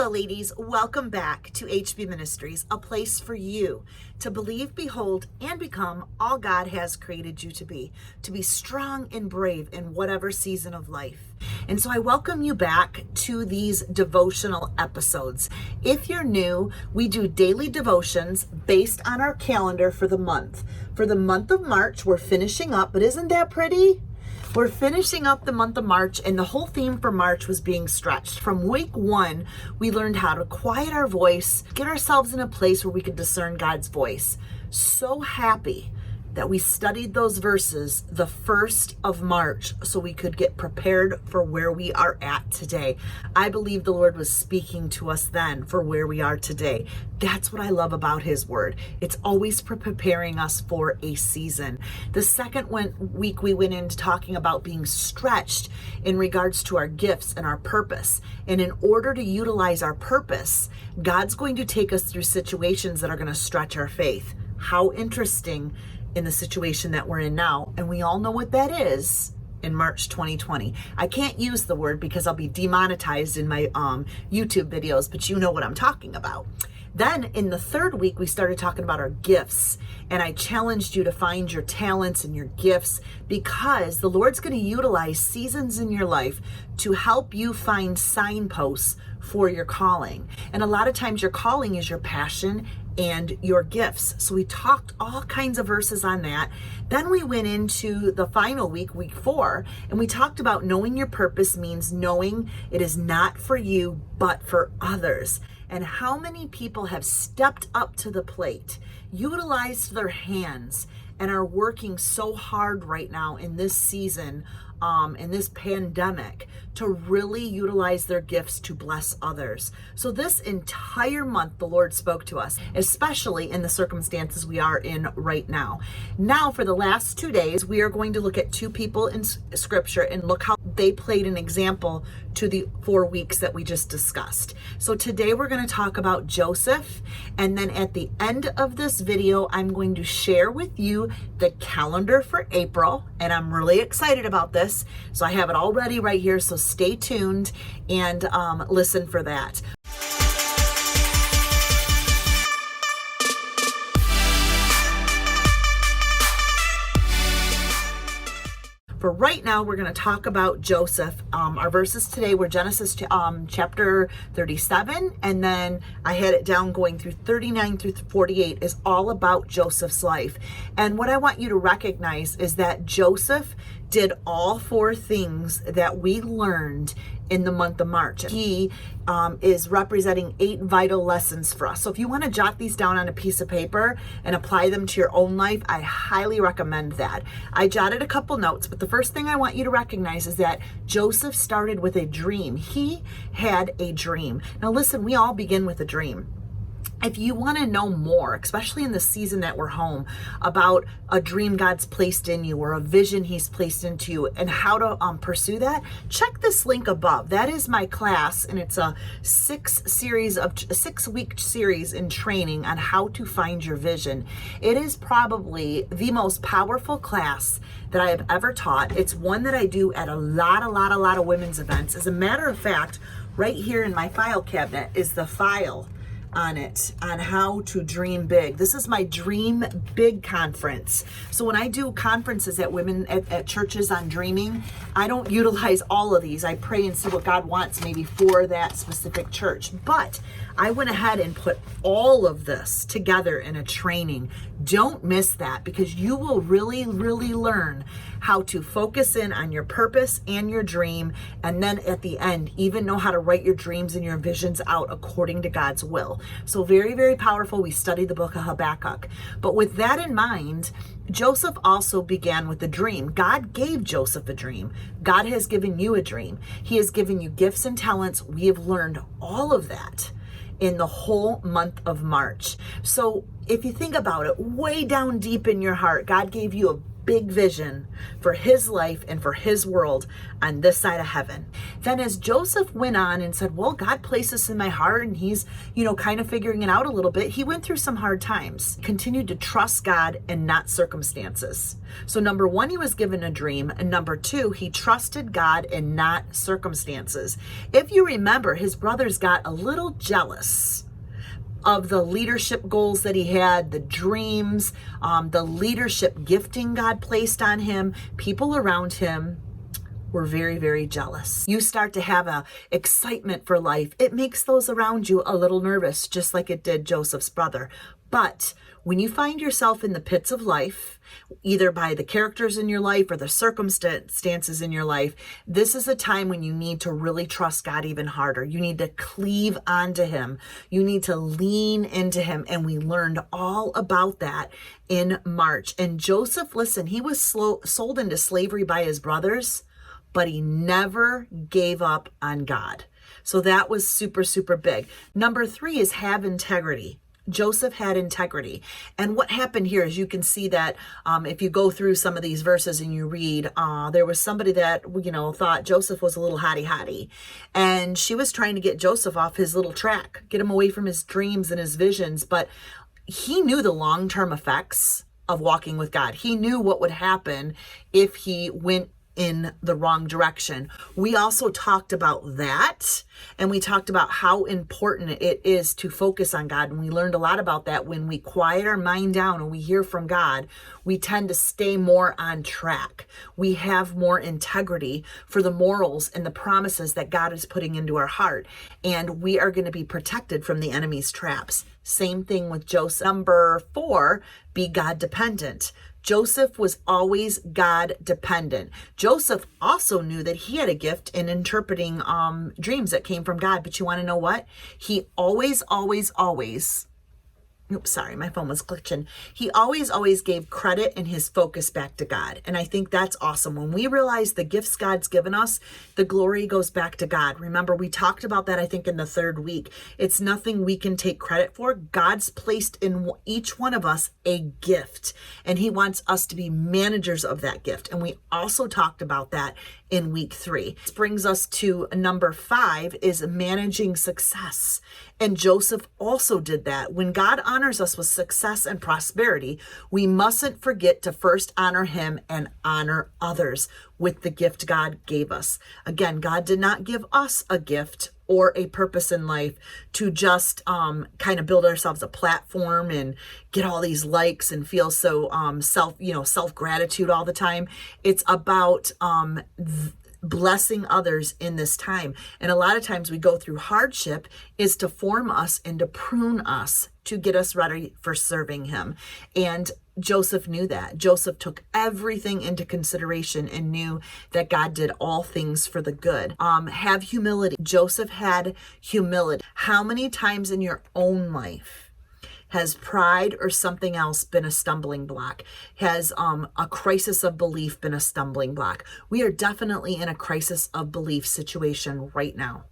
Hello, ladies. Welcome back to HB Ministries, a place for you to believe, behold, and become all God has created you to be strong and brave in whatever season of life. And so I welcome you back to these devotional episodes. If you're new, we do daily devotions based on our calendar for the month. For the month of March, we're finishing up, but isn't that pretty? We're finishing up the month of March, and the whole theme for March was being stretched. From week 1, we learned how to quiet our voice, get ourselves in a place where we could discern God's voice. So happy that we studied those verses the 1st of March so we could get prepared for where we are at today. I believe the Lord was speaking to us then for where we are today. That's what I love about His Word. It's always preparing us for a season. The second week we went into talking about being stretched in regards to our gifts and our purpose. And in order to utilize our purpose, God's going to take us through situations that are going to stretch our faith. How interesting in the situation that we're in now. And we all know what that is in March 2020. I can't use the word because I'll be demonetized in my YouTube videos, but you know what I'm talking about. Then in the third week, we started talking about our gifts, and I challenged you to find your talents and your gifts because the Lord's going to utilize seasons in your life to help you find signposts for your calling. And a lot of times your calling is your passion and your gifts. So we talked all kinds of verses on that. Then we went into the final week, week 4, and we talked about knowing your purpose means knowing it is not for you, but for others. And how many people have stepped up to the plate, utilized their hands, and are working so hard right now in this season, in this pandemic, to really utilize their gifts to bless others. So this entire month, the Lord spoke to us, especially in the circumstances we are in right now. Now, for the last 2 days, we are going to look at 2 people in Scripture and look how they played an example to the 4 weeks that we just discussed. So today we're going to talk about Joseph, and then at the end of this video, I'm going to share with you the calendar for April, and I'm really excited about this. So I have it all ready right here, so stay tuned and listen for that. For right now, we're going to talk about Joseph. Our verses today were Genesis chapter 37, and then I had it down going through 39 through 48 is all about Joseph's life. And what I want you to recognize is that Joseph did all 4 things that we learned in the month of March. He is representing 8 vital lessons for us. So if you want to jot these down on a piece of paper and apply them to your own life, I highly recommend that. I jotted a couple notes, but the first thing I want you to recognize is that Joseph started with a dream. He had a dream. Now listen, we all begin with a dream. If you want to know more, especially in the season that we're home, about a dream God's placed in you or a vision He's placed into you and how to pursue that, check this link above. That is my class, and it's a 6-week series in training on how to find your vision. It is probably the most powerful class that I have ever taught. It's one that I do at a lot of women's events. As a matter of fact, right here in my file cabinet is the file on it, on how to dream big. This is my Dream Big conference. So when I do conferences at churches on dreaming, I don't utilize all of these. I pray and see what God wants maybe for that specific church. But I went ahead and put all of this together in a training. Don't miss that, because you will really learn how to focus in on your purpose and your dream, and then at the end, even know how to write your dreams and your visions out according to God's will. So very powerful. We studied the book of Habakkuk. But with that in mind, Joseph also began with a dream. God gave Joseph a dream. God has given you a dream. He has given you gifts and talents. We have learned all of that in the whole month of March. So if you think about it, way down deep in your heart, God gave you a big vision for his life and for his world on this side of heaven. Then as Joseph went on and said, well, God placed this in my heart, and he's, kind of figuring it out a little bit, he went through some hard times. Continued to trust God and not circumstances. So number one, he was given a dream. And number two, he trusted God and not circumstances. If you remember, his brothers got a little jealous of the leadership goals that he had, the dreams, the leadership gifting God placed on him. People around him were very, very jealous. You start to have a excitement for life. It makes those around you a little nervous, just like it did Joseph's brother. But when you find yourself in the pits of life, either by the characters in your life or the circumstances in your life, this is a time when you need to really trust God even harder. You need to cleave onto him. You need to lean into him. And we learned all about that in March. And Joseph, listen, he was sold into slavery by his brothers, but he never gave up on God. So that was super, super big. Number three is have integrity. Joseph had integrity. And what happened here is you can see that if you go through some of these verses and you read, there was somebody that, thought Joseph was a little hotty. And she was trying to get Joseph off his little track, get him away from his dreams and his visions. But he knew the long-term effects of walking with God. He knew what would happen if he went in the wrong direction. We also talked about that, and we talked about how important it is to focus on God. And we learned a lot about that. When we quiet our mind down and we hear from God, we tend to stay more on track. We have more integrity for the morals and the promises that God is putting into our heart. And we are going to be protected from the enemy's traps. Same thing with Joseph. Number four, be God dependent. Joseph was always God dependent. Joseph also knew that he had a gift in interpreting dreams that came from God. But you want to know what? He always, oops, sorry, my phone was glitching. He always gave credit and his focus back to God. And I think that's awesome. When we realize the gifts God's given us, the glory goes back to God. Remember, we talked about that, I think, in the third week. It's nothing we can take credit for. God's placed in each one of us a gift, and he wants us to be managers of that gift. And we also talked about that in week 3. This brings us to number 5, is managing success. And Joseph also did that. When God honors us with success and prosperity, we mustn't forget to first honor him and honor others with the gift God gave us. Again, God did not give us a gift or a purpose in life to just kind of build ourselves a platform and get all these likes and feel so self-gratitude all the time. It's about blessing others in this time. And a lot of times we go through hardship is to form us and to prune us to get us ready for serving him. And Joseph knew that. Joseph took everything into consideration and knew that God did all things for the good. Have humility. Joseph had humility. How many times in your own life has pride or something else been a stumbling block? Has a crisis of belief been a stumbling block? We are definitely in a crisis of belief situation right now.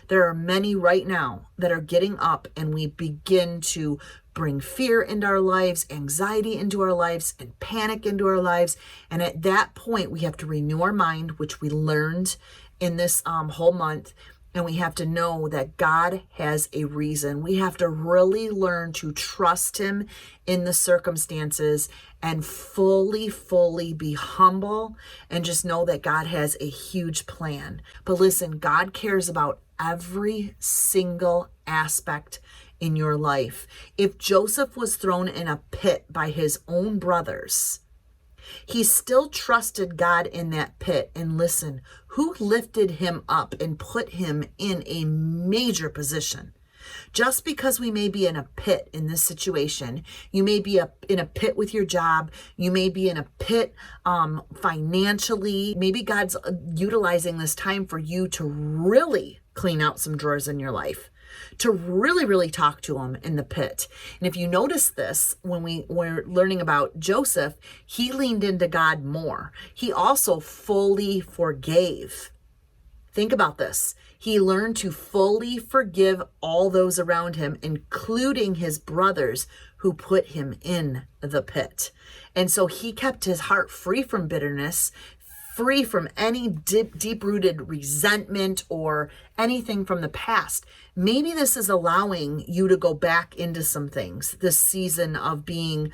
There are many right now that are getting up, and we begin to bring fear into our lives, anxiety into our lives, and panic into our lives. And at that point, we have to renew our mind, which we learned in this whole month. And we have to know that God has a reason. We have to really learn to trust him in the circumstances and fully be humble and just know that God has a huge plan. But listen, God cares about every single aspect in your life. If Joseph was thrown in a pit by his own brothers, he still trusted God in that pit. And listen, who lifted him up and put him in a major position? Just because we may be in a pit in this situation, you may be in a pit with your job, you may be in a pit financially, maybe God's utilizing this time for you to really clean out some drawers in your life, to really talk to him in the pit. And if you notice this, when we were learning about Joseph, he leaned into God more. He also fully forgave. Think about this. He learned to fully forgive all those around him, including his brothers who put him in the pit. And so he kept his heart free from bitterness, free from any deep-rooted resentment or anything from the past. Maybe this is allowing you to go back into some things, this season of being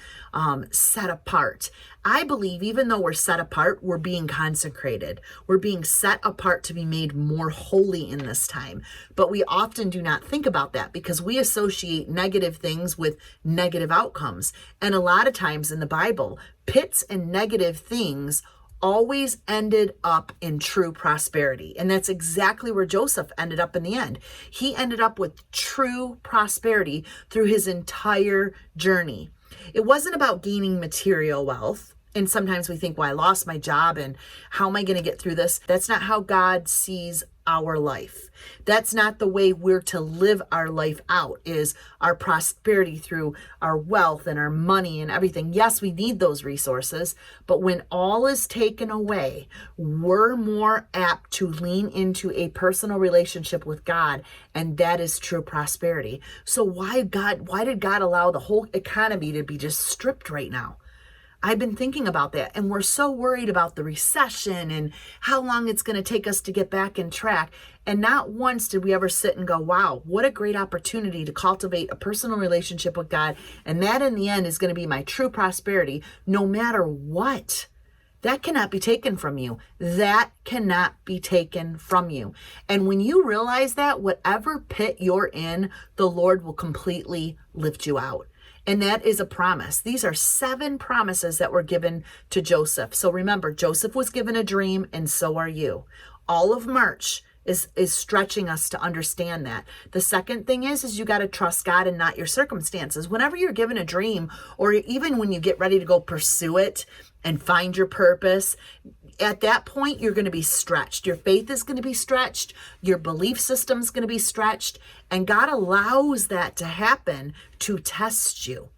set apart. I believe even though we're set apart, we're being consecrated. We're being set apart to be made more holy in this time. But we often do not think about that because we associate negative things with negative outcomes. And a lot of times in the Bible, pits and negative things always ended up in true prosperity. And that's exactly where Joseph ended up in the end. He ended up with true prosperity through his entire journey. It wasn't about gaining material wealth. And sometimes we think, well, I lost my job and how am I going to get through this? That's not how God sees our life. That's not the way we're to live our life out, is our prosperity through our wealth and our money and everything. Yes, we need those resources, but when all is taken away, we're more apt to lean into a personal relationship with God, and that is true prosperity. So why did God allow the whole economy to be just stripped right now? I've been thinking about that, and we're so worried about the recession and how long it's going to take us to get back in track. And not once did we ever sit and go, wow, what a great opportunity to cultivate a personal relationship with God. And that in the end is going to be my true prosperity, no matter what. That cannot be taken from you. That cannot be taken from you. And when you realize that, whatever pit you're in, the Lord will completely lift you out. And that is a promise. These are 7 promises that were given to Joseph. So remember, Joseph was given a dream, and so are you. All of March is stretching us to understand that. The second thing is you got to trust God and not your circumstances. Whenever you're given a dream, or even when you get ready to go pursue it and find your purpose, at that point, you're going to be stretched. Your faith is going to be stretched. Your belief system is going to be stretched. And God allows that to happen to test you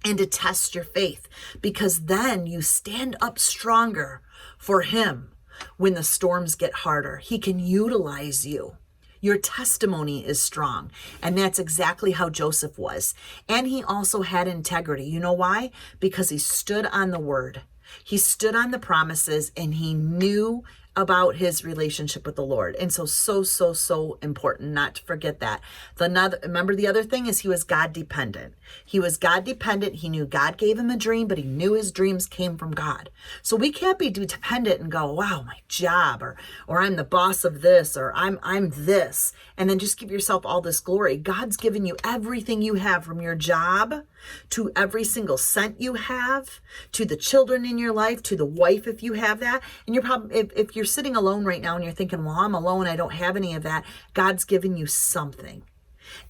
and to test your faith, because then you stand up stronger for Him when the storms get harder. He can utilize you. Your testimony is strong. And that's exactly how Joseph was. And he also had integrity. You know why? Because he stood on the word. He stood on the promises, and he knew about his relationship with the Lord. And so important not to forget that. Remember, the other thing is he was God dependent. He was God dependent. He knew God gave him a dream, but he knew his dreams came from God. So we can't be dependent and go, wow, my job, or I'm the boss of this, or I'm this, and then just give yourself all this glory. God's given you everything you have, from your job to every single cent you have, to the children in your life, to the wife if you have that. And you're probably, if you're sitting alone right now and you're thinking, well, I'm alone, I don't have any of that, God's given you something.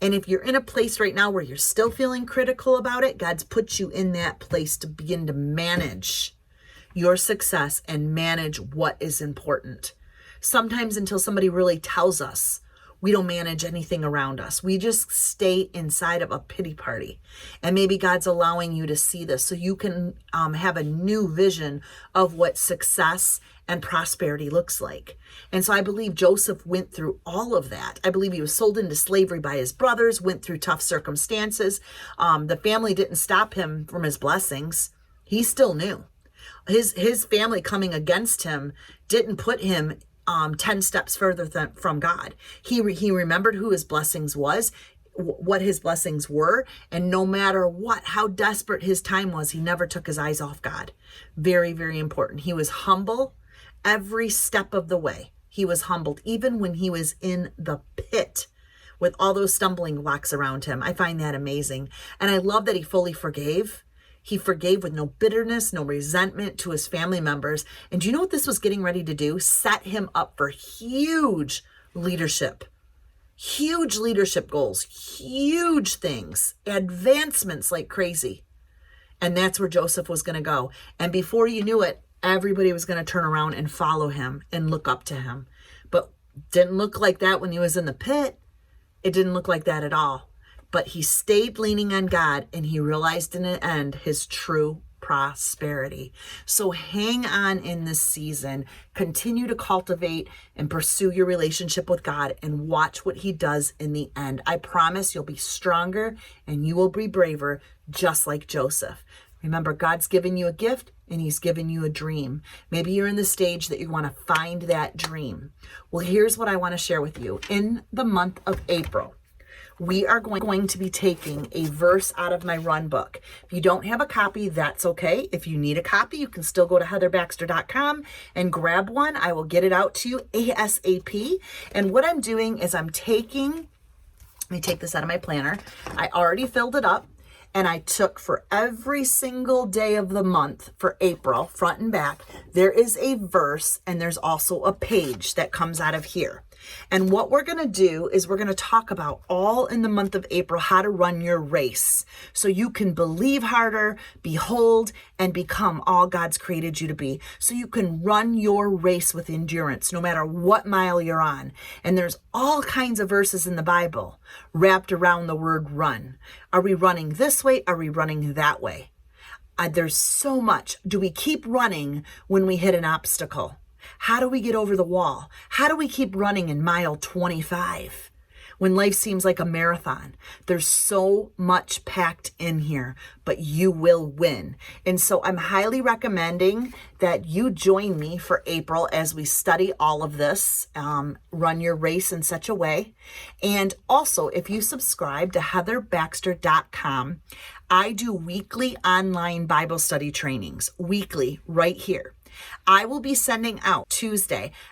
And if you're in a place right now where you're still feeling critical about it, God's put you in that place to begin to manage your success and manage what is important. Sometimes until somebody really tells us, we don't manage anything around us. We just stay inside of a pity party. And maybe God's allowing you to see this so you can have a new vision of what success and prosperity looks like. And so I believe Joseph went through all of that. I believe he was sold into slavery by his brothers, went through tough circumstances. The family didn't stop him from his blessings. He still knew. His family coming against him didn't put him 10 steps further from God. He remembered who his blessings was, what his blessings were, and no matter what, how desperate his time was, he never took his eyes off God. Very, very important. He was humble every step of the way. He was humbled, even when he was in the pit with all those stumbling blocks around him. I find that amazing. And I love that he fully forgave. He forgave with no bitterness, no resentment to his family members. And do you know what this was getting ready to do? Set him up for huge leadership goals, huge things, advancements like crazy. And that's where Joseph was going to go. And before you knew it, everybody was going to turn around and follow him and look up to him. But didn't look like that when he was in the pit. It didn't look like that at all. But he stayed leaning on God, and he realized in the end his true prosperity. So hang on in this season. Continue to cultivate and pursue your relationship with God and watch what he does in the end. I promise you'll be stronger and you will be braver, just like Joseph. Remember, God's given you a gift and he's given you a dream. Maybe you're in the stage that you want to find that dream. Well, here's what I want to share with you. In the month of April, we are going to be taking a verse out of my run book. If you don't have a copy, that's okay. If you need a copy, you can still go to heatherbaxter.com and grab one. I will get it out to you ASAP. And what I'm doing is let me take this out of my planner. I already filled it up. And I took for every single day of the month for April, front and back, there is a verse and there's also a page that comes out of here. And what we're going to do is we're going to talk about all in the month of April, how to run your race so you can believe harder, behold, and become all God's created you to be. So you can run your race with endurance, no matter what mile you're on. And there's all kinds of verses in the Bible wrapped around the word run. Are we running this way? Are we running that way? There's so much. Do we keep running when we hit an obstacle? How do we get over the wall? How do we keep running in mile 25 when life seems like a marathon? There's so much packed in here, but you will win. And so I'm highly recommending that you join me for April as we study all of this, run your race in such a way. And also, if you subscribe to heatherbaxter.com, I do weekly online Bible study trainings, weekly, right here. I will be sending out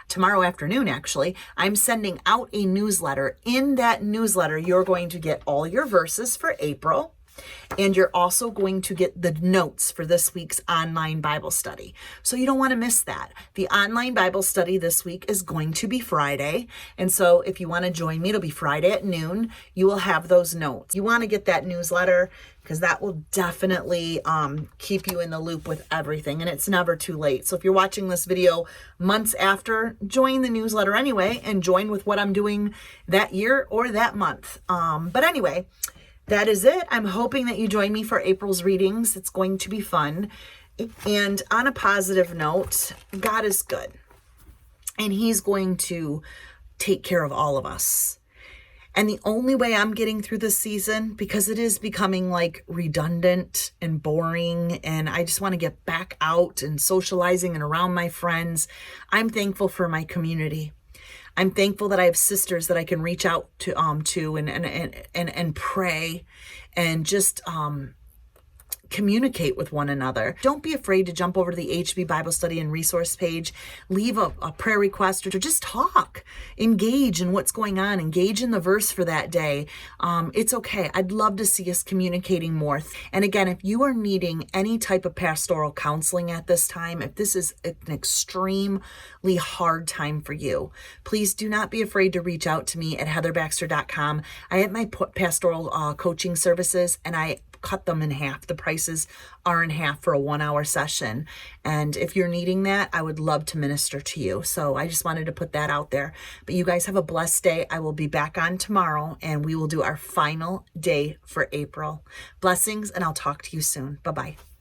tomorrow afternoon, actually, I'm sending out a newsletter. In that newsletter, you're going to get all your verses for April, and you're also going to get the notes for this week's online Bible study. So you don't want to miss that. The online Bible study this week is going to be Friday. And so if you want to join me, it'll be Friday at noon. You will have those notes. You want to get that newsletter because that will definitely keep you in the loop with everything. And it's never too late. So if you're watching this video months after, join the newsletter anyway and join with what I'm doing that year or that month. But anyway, that is it. I'm hoping that you join me for April's readings. It's going to be fun. And on a positive note, God is good. And he's going to take care of all of us. And the only way I'm getting through this season, because it is becoming like redundant and boring, and I just want to get back out and socializing and around my friends, I'm thankful for my community. I'm thankful that I have sisters that I can reach out to and pray and just communicate with one another. Don't be afraid to jump over to the HB Bible Study and resource page, leave a prayer request, or just talk, engage in what's going on, engage in the verse for that day. It's okay. I'd love to see us communicating more. And again, if you are needing any type of pastoral counseling at this time, if this is an extremely hard time for you, please do not be afraid to reach out to me at heatherbaxter.com. I have my pastoral coaching services, and I cut them in half. The prices are in half for a 1-hour session. And if you're needing that, I would love to minister to you. So I just wanted to put that out there. But you guys have a blessed day. I will be back on tomorrow and we will do our final day for April. Blessings, and I'll talk to you soon. Bye-bye.